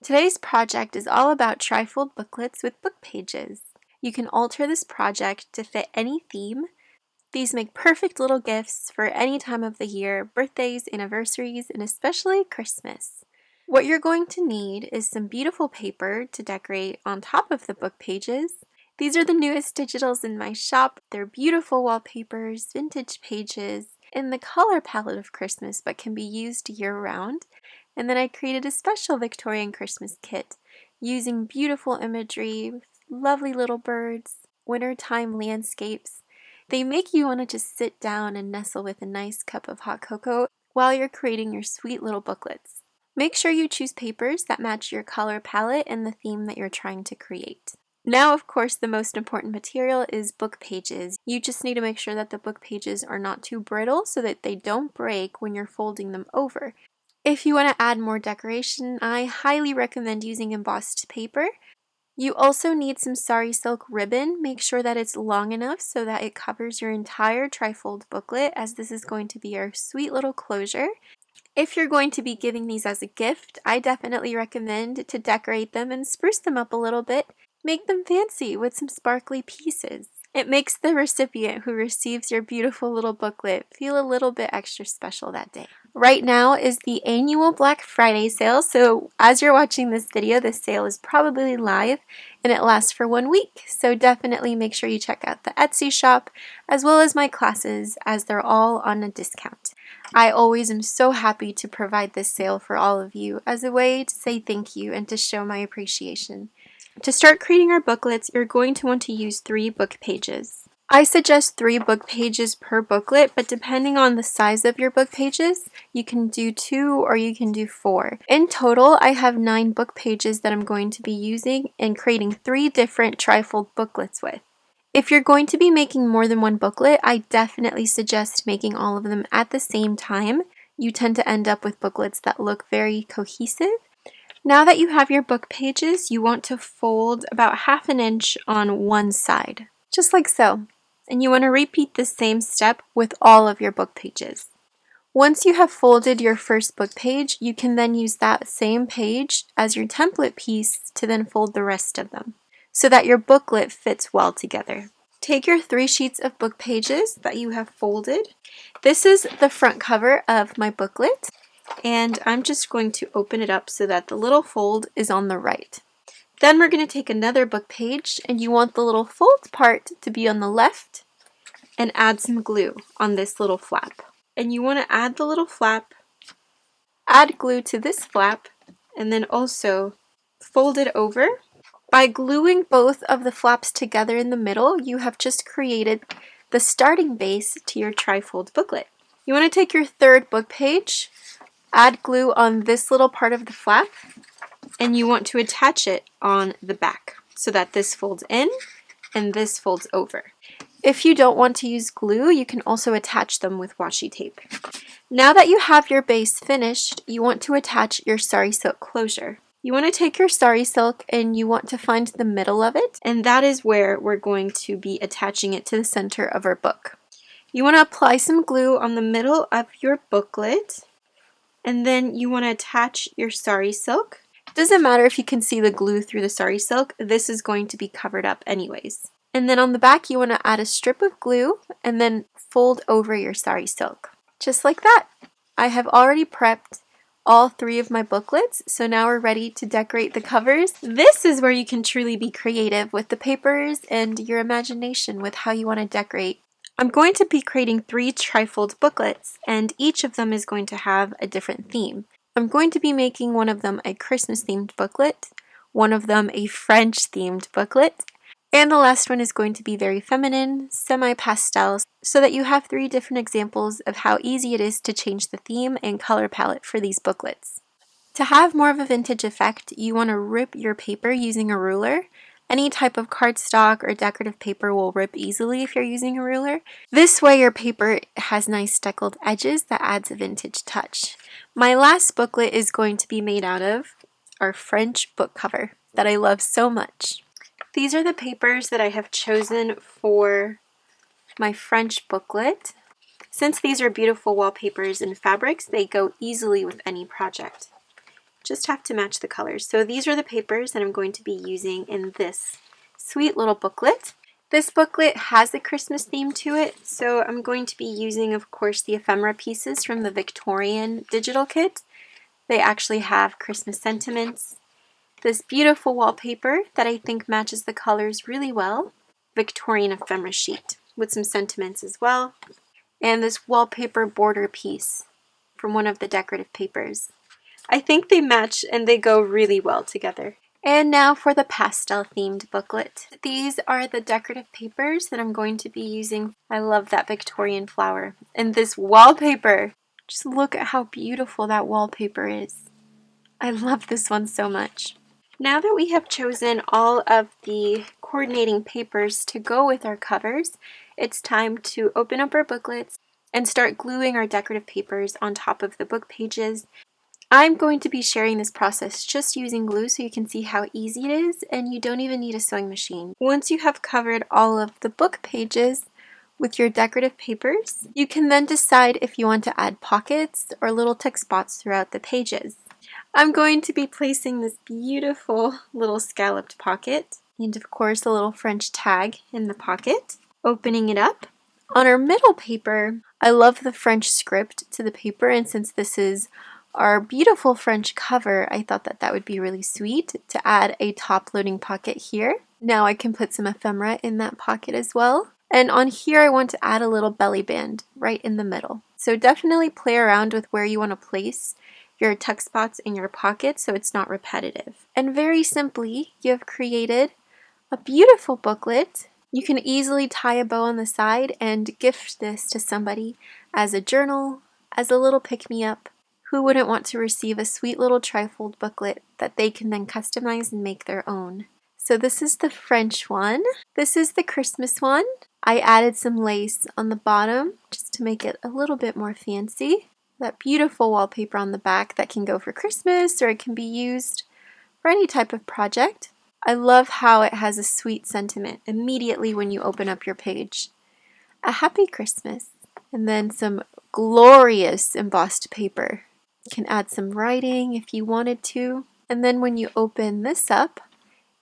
Today's project is all about trifold booklets with book pages. You can alter this project to fit any theme. These make perfect little gifts for any time of the year, birthdays, anniversaries, and especially Christmas. What you're going to need is some beautiful paper to decorate on top of the book pages. These are the newest digitals in my shop. They're beautiful wallpapers, vintage pages, in the color palette of Christmas but can be used year-round. And then I created a special Victorian Christmas kit using beautiful imagery, lovely little birds, wintertime landscapes. They make you want to just sit down and nestle with a nice cup of hot cocoa while you're creating your sweet little booklets. Make sure you choose papers that match your color palette and the theme that you're trying to create. Now, of course, the most important material is book pages. You just need to make sure that the book pages are not too brittle so that they don't break when you're folding them over. If you want to add more decoration, I highly recommend using embossed paper. You also need some sari silk ribbon. Make sure that it's long enough so that it covers your entire trifold booklet, as this is going to be our sweet little closure. If you're going to be giving these as a gift, I definitely recommend to decorate them and spruce them up a little bit. Make them fancy with some sparkly pieces. It makes the recipient who receives your beautiful little booklet feel a little bit extra special that day. Right now is the annual Black Friday sale, so as you're watching this video, the sale is probably live and it lasts for 1 week. So definitely make sure you check out the Etsy shop as well as my classes, as they're all on a discount. I always am so happy to provide this sale for all of you as a way to say thank you and to show my appreciation. To start creating our booklets, you're going to want to use 3 book pages. I suggest 3 book pages per booklet, but depending on the size of your book pages, you can do 2 or you can do 4. In total, I have 9 book pages that I'm going to be using and creating 3 different trifold booklets with. If you're going to be making more than 1 booklet, I definitely suggest making all of them at the same time. You tend to end up with booklets that look very cohesive. Now that you have your book pages, you want to fold about 1/2 inch on one side, just like so. And you want to repeat the same step with all of your book pages. Once you have folded your first book page, you can then use that same page as your template piece to then fold the rest of them, so that your booklet fits well together. Take your 3 sheets of book pages that you have folded. This is the front cover of my booklet, and I'm just going to open it up so that the little fold is on the right. Then we're going to take another book page, and you want the little fold part to be on the left, and add some glue on this little flap. And you want to add the little flap, add glue to this flap, and then also fold it over. By gluing both of the flaps together in the middle, you have just created the starting base to your trifold booklet. You want to take your 3rd book page, add glue on this little part of the flap, and you want to attach it on the back so that this folds in and this folds over. If you don't want to use glue, you can also attach them with washi tape. Now that you have your base finished, you want to attach your sari silk closure. You want to take your sari silk and you want to find the middle of it, and that is where we're going to be attaching it to the center of our book. You want to apply some glue on the middle of your booklet, and then you want to attach your sari silk. It doesn't matter if you can see the glue through the sari silk, this is going to be covered up anyways. And then on the back you want to add a strip of glue and then fold over your sari silk. Just like that. I have already prepped all 3 of my booklets, so now we're ready to decorate the covers. This is where you can truly be creative with the papers and your imagination with how you want to decorate. I'm going to be creating 3 trifold booklets, and each of them is going to have a different theme. I'm going to be making one of them a Christmas themed booklet, one of them a French themed booklet, and the last one is going to be very feminine, semi-pastel, so that you have 3 different examples of how easy it is to change the theme and color palette for these booklets. To have more of a vintage effect, you want to rip your paper using a ruler. Any type of cardstock or decorative paper will rip easily if you're using a ruler. This way your paper has nice steckled edges that adds a vintage touch. My last booklet is going to be made out of our French book cover that I love so much. These are the papers that I have chosen for my French booklet. Since these are beautiful wallpapers and fabrics, they go easily with any project. Just have to match the colors. So these are the papers that I'm going to be using in this sweet little booklet. This booklet has a Christmas theme to it, so I'm going to be using, of course, the ephemera pieces from the Victorian digital kit. They actually have Christmas sentiments. This beautiful wallpaper that I think matches the colors really well. Victorian ephemera sheet with some sentiments as well. And this wallpaper border piece from one of the decorative papers. I think they match and they go really well together. And now for the pastel themed booklet. These are the decorative papers that I'm going to be using. I love that Victorian flower. And this wallpaper, just look at how beautiful that wallpaper is. I love this one so much. Now that we have chosen all of the coordinating papers to go with our covers, it's time to open up our booklets and start gluing our decorative papers on top of the book pages. I'm going to be sharing this process just using glue so you can see how easy it is, and you don't even need a sewing machine. Once you have covered all of the book pages with your decorative papers, you can then decide if you want to add pockets or little text spots throughout the pages. I'm going to be placing this beautiful little scalloped pocket and of course a little French tag in the pocket. Opening it up. On our middle paper, I love the French script to the paper, and since this is our beautiful French cover, I thought that that would be really sweet to add a top loading pocket here. Now I can put some ephemera in that pocket as well. And on here I want to add a little belly band right in the middle. So definitely play around with where you want to place your tuck spots in your pocket so it's not repetitive. And very simply, you have created a beautiful booklet. You can easily tie a bow on the side and gift this to somebody as a journal, as a little pick-me-up. Who wouldn't want to receive a sweet little trifold booklet that they can then customize and make their own? So this is the French one. This is the Christmas one. I added some lace on the bottom just to make it a little bit more fancy. That beautiful wallpaper on the back that can go for Christmas, or it can be used for any type of project. I love how it has a sweet sentiment immediately when you open up your page. A happy Christmas. And then some glorious embossed paper. You can add some writing if you wanted to. And then when you open this up,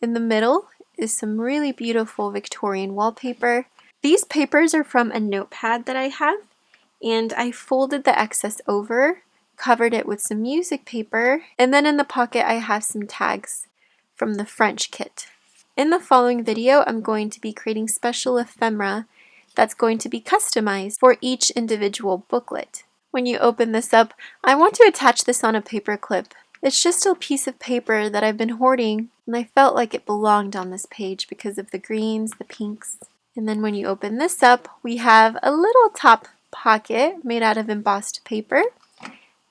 in the middle is some really beautiful Victorian wallpaper. These papers are from a notepad that I have, and I folded the excess over, covered it with some music paper, and then in the pocket I have some tags from the French kit. In the following video, I'm going to be creating special ephemera that's going to be customized for each individual booklet. When you open this up, I want to attach this on a paper clip. It's just a piece of paper that I've been hoarding, and I felt like it belonged on this page because of the greens, the pinks. And then when you open this up, we have a little top pocket made out of embossed paper,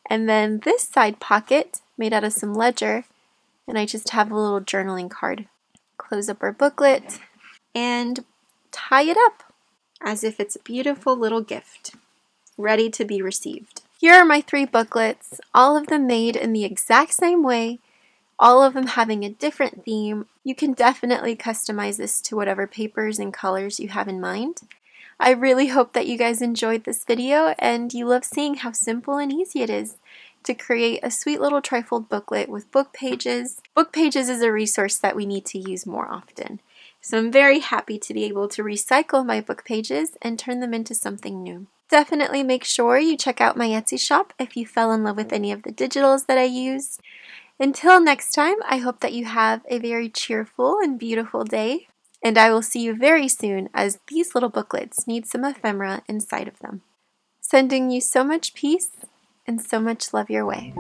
and then this side pocket made out of some ledger, and I just have a little journaling card. Close up our booklet and tie it up as if it's a beautiful little gift, ready to be received. Here are my 3 booklets, all of them made in the exact same way, all of them having a different theme. You can definitely customize this to whatever papers and colors you have in mind. I really hope that you guys enjoyed this video and you love seeing how simple and easy it is to create a sweet little trifold booklet with book pages. Book pages is a resource that we need to use more often. So I'm very happy to be able to recycle my book pages and turn them into something new. Definitely make sure you check out my Etsy shop if you fell in love with any of the digitals that I used. Until next time, I hope that you have a very cheerful and beautiful day, and I will see you very soon as these little booklets need some ephemera inside of them. Sending you so much peace and so much love your way.